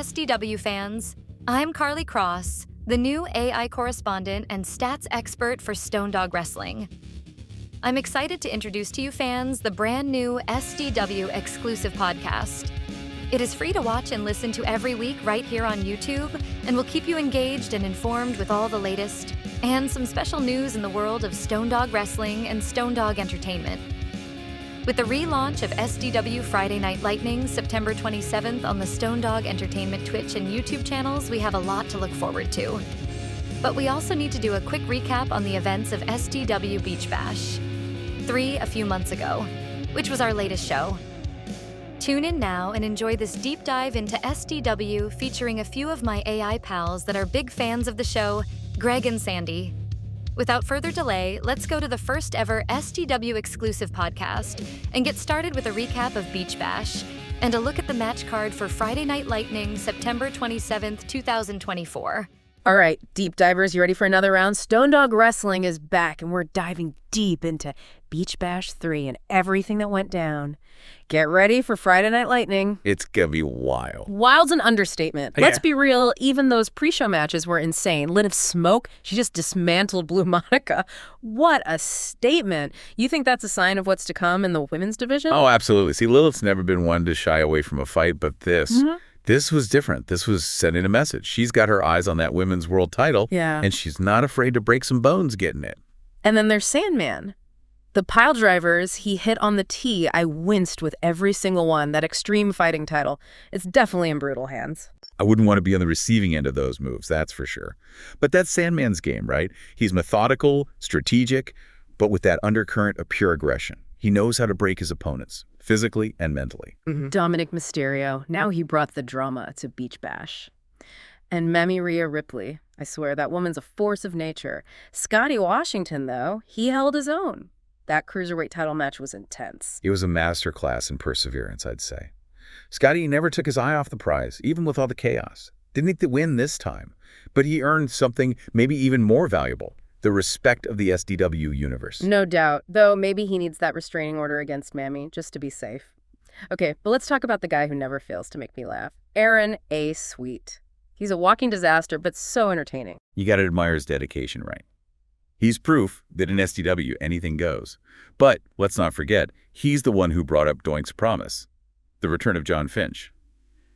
SDW fans. I'm Carly Cross, the new AI correspondent and stats expert for Stone Dog Wrestling. I'm excited to introduce to you fans the brand new SDW exclusive podcast. It is free to watch and listen to every week right here on YouTube, and will keep you engaged and informed with all the latest and some special news in the world of Stone Dog Wrestling and Stone Dog Entertainment. With the relaunch of SDW Friday Night Lightning September 27th on the Stone Dog Entertainment Twitch and YouTube channels, we have a lot to look forward to. But we also need to do a quick recap on the events of SDW Beach Bash 3 a few months ago, which was our latest show. Tune in now and enjoy this deep dive into SDW featuring a few of my AI pals that are big fans of the show, Greg and Sandy. Without further delay, let's go to the first ever SDW exclusive podcast and get started with a recap of Beach Bash and a look at the match card for Friday Night Lightning, September 27th, 2024. All right, deep divers, you ready for another round? Stone Dog Wrestling is back, and we're diving deep into Beach Bash 3 and everything that went down. Get ready for Friday Night Lightning. It's gonna be wild. Wild's an understatement. Yeah. Let's be real, even those pre-show matches were insane. Lit of smoke, she just dismantled Blue Monica. What a statement. You think that's a sign of what's to come in the women's division? Oh, absolutely. See, Lilith's never been one to shy away from a fight, but this was different. This was sending a message. She's got her eyes on that women's world title, and she's not afraid to break some bones getting it. And then there's Sandman. The pile drivers he hit on the tee, I winced with every single one. That extreme fighting title, it's definitely in brutal hands. I wouldn't want to be on the receiving end of those moves, that's for sure. But that's Sandman's game, right? He's methodical, strategic, but with that undercurrent of pure aggression. He knows how to break his opponents, physically and mentally. Dominic Mysterio, now he brought the drama to Beach Bash. And Mammy Rhea Ripley, I swear, that woman's a force of nature. Scotty Washington, though, he held his own. That cruiserweight title match was intense. It was a masterclass in perseverance, I'd say. Scotty never took his eye off the prize, even with all the chaos. Didn't get the win this time, but he earned something maybe even more valuable, the respect of the SDW universe. No doubt, though maybe he needs that restraining order against Mammy, just to be safe. Okay, but let's talk about the guy who never fails to make me laugh. Aaron A. Sweet. He's a walking disaster, but so entertaining. You gotta admire his dedication, right? He's proof that in SDW, anything goes. But let's not forget, he's the one who brought up Doink's promise, the return of John Finch.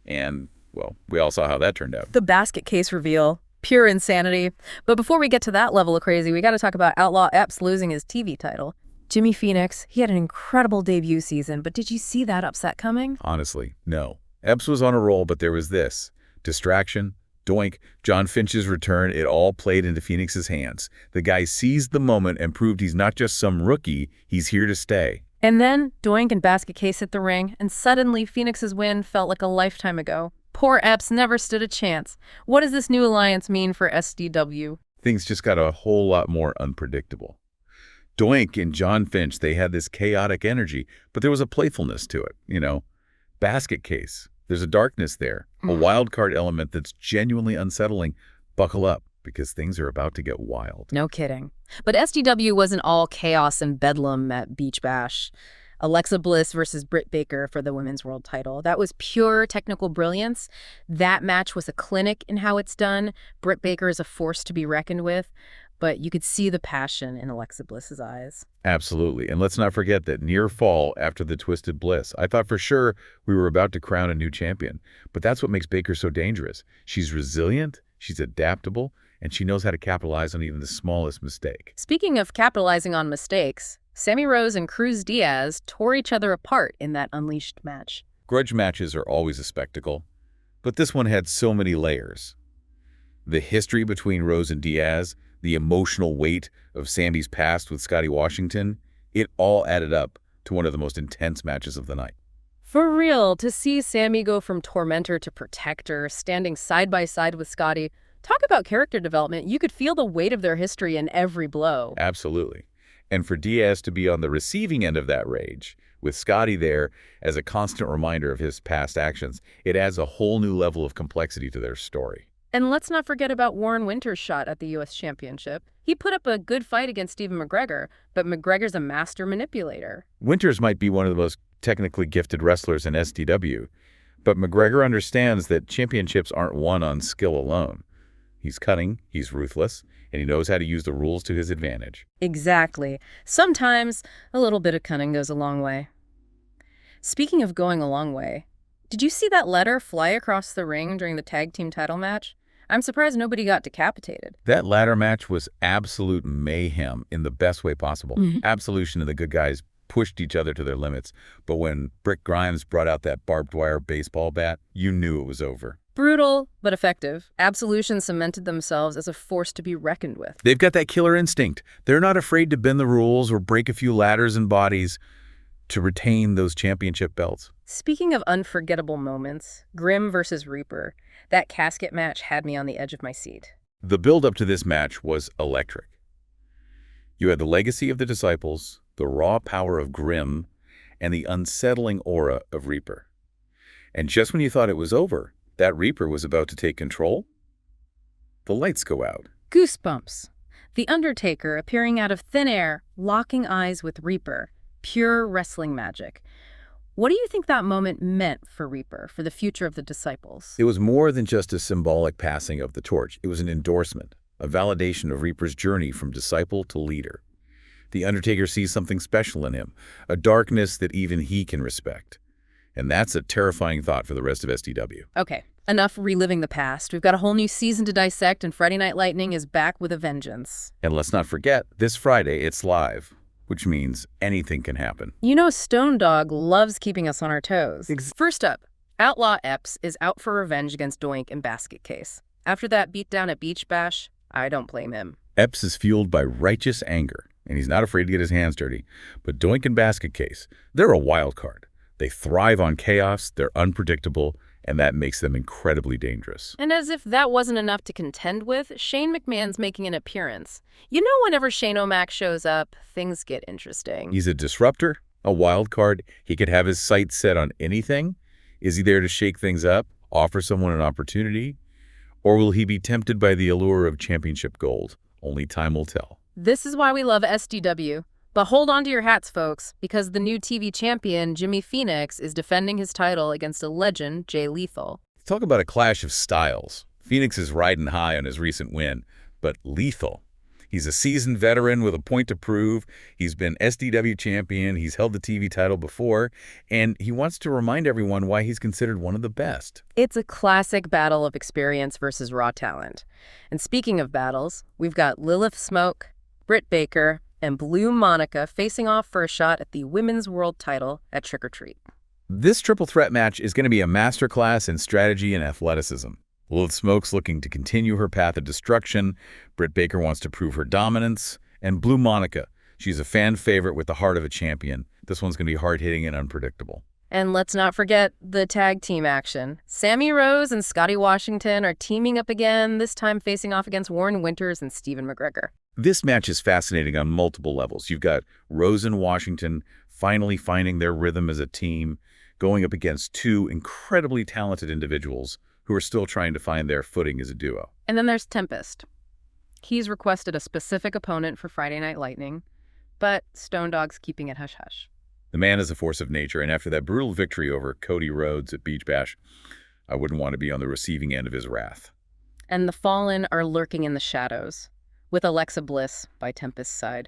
And, well, we all saw how that turned out. The basket case reveal, pure insanity. But before we get to that level of crazy, we got to talk about Outlaw Epps losing his TV title. Jimmy Phoenix, he had an incredible debut season, but did you see that upset coming? Honestly, no. Epps was on a roll, but there was this. Distraction, Doink, John Finch's return, it all played into Phoenix's hands. The guy seized the moment and proved he's not just some rookie, he's here to stay. And then Doink and Basket Case hit the ring, and suddenly Phoenix's win felt like a lifetime ago. Poor Epps never stood a chance. What does this new alliance mean for SDW? Things just got a whole lot more unpredictable. Doink and John Finch, they had this chaotic energy, but there was a playfulness to it, you know. Basket Case. There's a darkness there, a wild card element that's genuinely unsettling. Buckle up, because things are about to get wild. No kidding. But SDW wasn't all chaos and bedlam at Beach Bash. Alexa Bliss versus Britt Baker for the women's world title. That was pure technical brilliance. That match was a clinic in how it's done. Britt Baker is a force to be reckoned with, but you could see the passion in Alexa Bliss's eyes. Absolutely. And let's not forget that near fall after the Twisted Bliss, I thought for sure we were about to crown a new champion. But that's what makes Baker so dangerous. She's resilient, she's adaptable, and she knows how to capitalize on even the smallest mistake. Speaking of capitalizing on mistakes, Sammy Rose and Cruz Diaz tore each other apart in that Unleashed match. Grudge matches are always a spectacle, but this one had so many layers. The history between Rose and Diaz, the emotional weight of Sammy's past with Scotty Washington, it all added up to one of the most intense matches of the night. For real, to see Sammy go from tormentor to protector, standing side by side with Scotty, talk about character development. You could feel the weight of their history in every blow. Absolutely. And for Diaz to be on the receiving end of that rage, with Scotty there as a constant reminder of his past actions, it adds a whole new level of complexity to their story. And let's not forget about Warren Winter's shot at the U.S. Championship. He put up a good fight against Stephen McGregor, but McGregor's a master manipulator. Winters might be one of the most technically gifted wrestlers in SDW, But McGregor understands that championships aren't won on skill alone. He's cunning, he's ruthless, and he knows how to use the rules to his advantage. Exactly. Sometimes a little bit of cunning goes a long way. Speaking of going a long way, did you see that letter fly across the ring during the tag team title match? I'm surprised nobody got decapitated. That ladder match was absolute mayhem in the best way possible. Absolution and the good guys pushed each other to their limits. But when Brick Grimes brought out that barbed wire baseball bat, you knew it was over. Brutal, but effective. Absolution cemented themselves as a force to be reckoned with. They've got that killer instinct. They're not afraid to bend the rules or break a few ladders and bodies to retain those championship belts. Speaking of unforgettable moments, Grimm versus Reaper, that casket match had me on the edge of my seat. The build-up to this match was electric. You had the legacy of the Disciples, the raw power of Grimm, and the unsettling aura of Reaper. And just when you thought it was over, that Reaper was about to take control, the lights go out. Goosebumps. The Undertaker appearing out of thin air, locking eyes with Reaper. Pure wrestling magic. What do you think that moment meant for Reaper, for the future of the Disciples? It was more than just a symbolic passing of the torch. It was an endorsement, a validation of Reaper's journey from disciple to leader. The Undertaker sees something special in him, a darkness that even he can respect. And that's a terrifying thought for the rest of SDW. Okay, enough reliving the past. We've got a whole new season to dissect, and Friday Night Lightning is back with a vengeance. And let's not forget, this Friday it's live, which means anything can happen. You know Stone Dog loves keeping us on our toes. First up, Outlaw Epps is out for revenge against Doink in Basket Case. After that beatdown at Beach Bash, I don't blame him. Epps is fueled by righteous anger, and he's not afraid to get his hands dirty. But Doink and Basket Case, they're a wild card. They thrive on chaos, they're unpredictable, and that makes them incredibly dangerous. And as if that wasn't enough to contend with, Shane McMahon's making an appearance. You know, whenever Shane O'Mac shows up, things get interesting. He's a disruptor, a wild card. He could have his sights set on anything. Is he there to shake things up, offer someone an opportunity? Or will he be tempted by the allure of championship gold? Only time will tell. This is why we love SDW. But hold on to your hats, folks, because the new TV champion, Jimmy Phoenix, is defending his title against a legend, Jay Lethal. Talk about a clash of styles. Phoenix is riding high on his recent win, but Lethal. He's a seasoned veteran with a point to prove. He's been SDW champion, he's held the TV title before, and he wants to remind everyone why he's considered one of the best. It's a classic battle of experience versus raw talent. And speaking of battles, we've got Lilith Smoke, Britt Baker, and Blue Monica facing off for a shot at the Women's World title at Trick or Treat. This triple threat match is going to be a masterclass in strategy and athleticism. Lilith Smoke's looking to continue her path of destruction, Britt Baker wants to prove her dominance, and Blue Monica, she's a fan favorite with the heart of a champion. This one's going to be hard-hitting and unpredictable. And let's not forget the tag team action. Sammy Rose and Scotty Washington are teaming up again, this time facing off against Warren Winters and Steven McGregor. This match is fascinating on multiple levels. You've got Rose and Washington finally finding their rhythm as a team, going up against two incredibly talented individuals who are still trying to find their footing as a duo. And then there's Tempest. He's requested a specific opponent for Friday Night Lightning, but Stone Dog's keeping it hush-hush. The man is a force of nature, and after that brutal victory over Cody Rhodes at Beach Bash, I wouldn't want to be on the receiving end of his wrath. And the Fallen are lurking in the shadows, with Alexa Bliss by Tempest's side.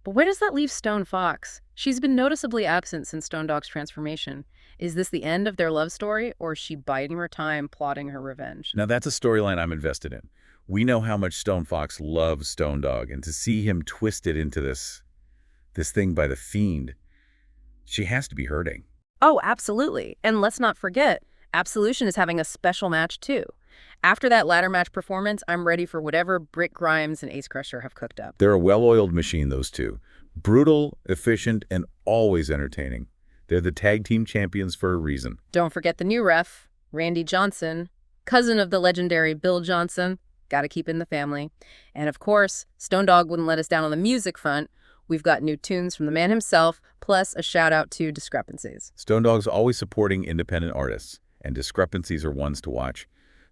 But where does that leave Stone Fox? She's been noticeably absent since Stone Dog's transformation. Is this the end of their love story, or is she biding her time, plotting her revenge? Now that's a storyline I'm invested in. We know how much Stone Fox loves Stone Dog, and to see him twisted into this thing by the Fiend, she has to be hurting. Oh, absolutely. And let's not forget, Absolution is having a special match too. After that ladder match performance, I'm ready for whatever Brick Grimes and Ace Crusher have cooked up. They're a well-oiled machine, those two. Brutal, efficient, and always entertaining. They're the tag team champions for a reason. Don't forget the new ref, Randy Johnson, cousin of the legendary Bill Johnson. Gotta keep in the family. And of course, Stone Dog wouldn't let us down on the music front. We've got new tunes from the man himself, plus a shout out to Discrepancies. Stone Dog's always supporting independent artists, and Discrepancies are ones to watch.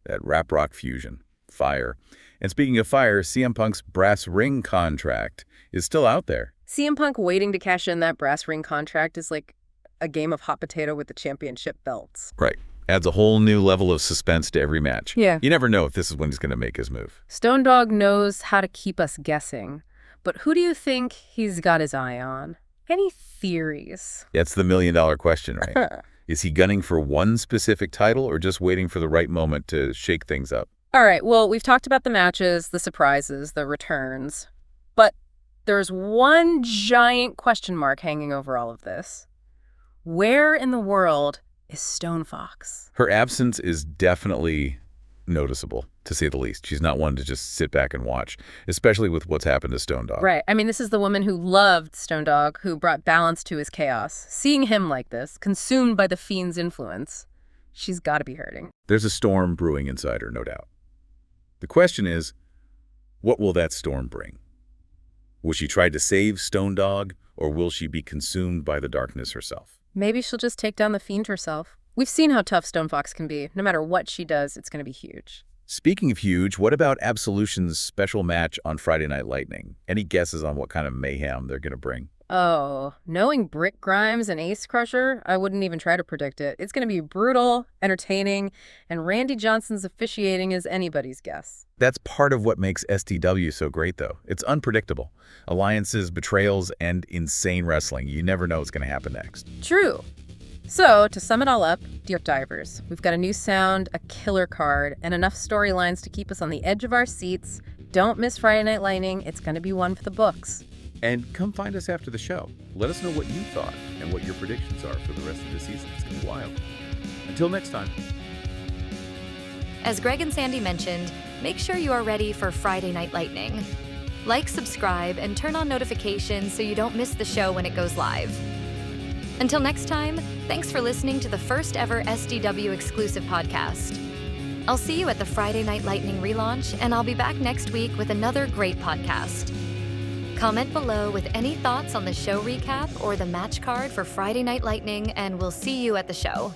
That rap rock fusion, fire. And speaking of fire, CM Punk's brass ring contract is still out there. CM Punk waiting to cash in that brass ring contract is like a game of hot potato with the championship belts. Right. Adds a whole new level of suspense to every match. Yeah. You never know if this is when he's going to make his move. Stone Dog knows how to keep us guessing. But who do you think he's got his eye on? Any theories? That's the million-dollar question, right? Is he gunning for one specific title or just waiting for the right moment to shake things up? All right, well, we've talked about the matches, the surprises, the returns. But there's one giant question mark hanging over all of this. Where in the world is Stone Fox? Her absence is definitely noticeable, to say the least. She's not one to just sit back and watch, especially with what's happened to Stone Dog. Right. I mean, this is the woman who loved Stone Dog, who brought balance to his chaos. Seeing him like this, consumed by the Fiend's influence, she's got to be hurting. There's a storm brewing inside her, no doubt. The question is, what will that storm bring? Will she try to save Stone Dog, or will she be consumed by the darkness herself? Maybe she'll just take down the Fiend herself. We've seen how tough Stone Fox can be. No matter what she does, it's going to be huge. Speaking of huge, what about Absolution's special match on Friday Night Lightning? Any guesses on what kind of mayhem they're going to bring? Oh, knowing Britt Grimes and Ace Crusher, I wouldn't even try to predict it. It's going to be brutal, entertaining, and Randy Johnson's officiating is anybody's guess. That's part of what makes SDW so great, though. It's unpredictable. Alliances, betrayals, and insane wrestling. You never know what's going to happen next. True. So, to sum it all up, Dear Divers, we've got a new sound, a killer card, and enough storylines to keep us on the edge of our seats. Don't miss Friday Night Lightning. It's going to be one for the books. And come find us after the show. Let us know what you thought and what your predictions are for the rest of the season. It's going to be wild. Until next time. As Greg and Sandy mentioned, make sure you are ready for Friday Night Lightning. Like, subscribe, and turn on notifications so you don't miss the show when it goes live. Until next time, thanks for listening to the first ever SDW exclusive podcast. I'll see you at the Friday Night Lightning relaunch, and I'll be back next week with another great podcast. Comment below with any thoughts on the show recap or the match card for Friday Night Lightning, and we'll see you at the show.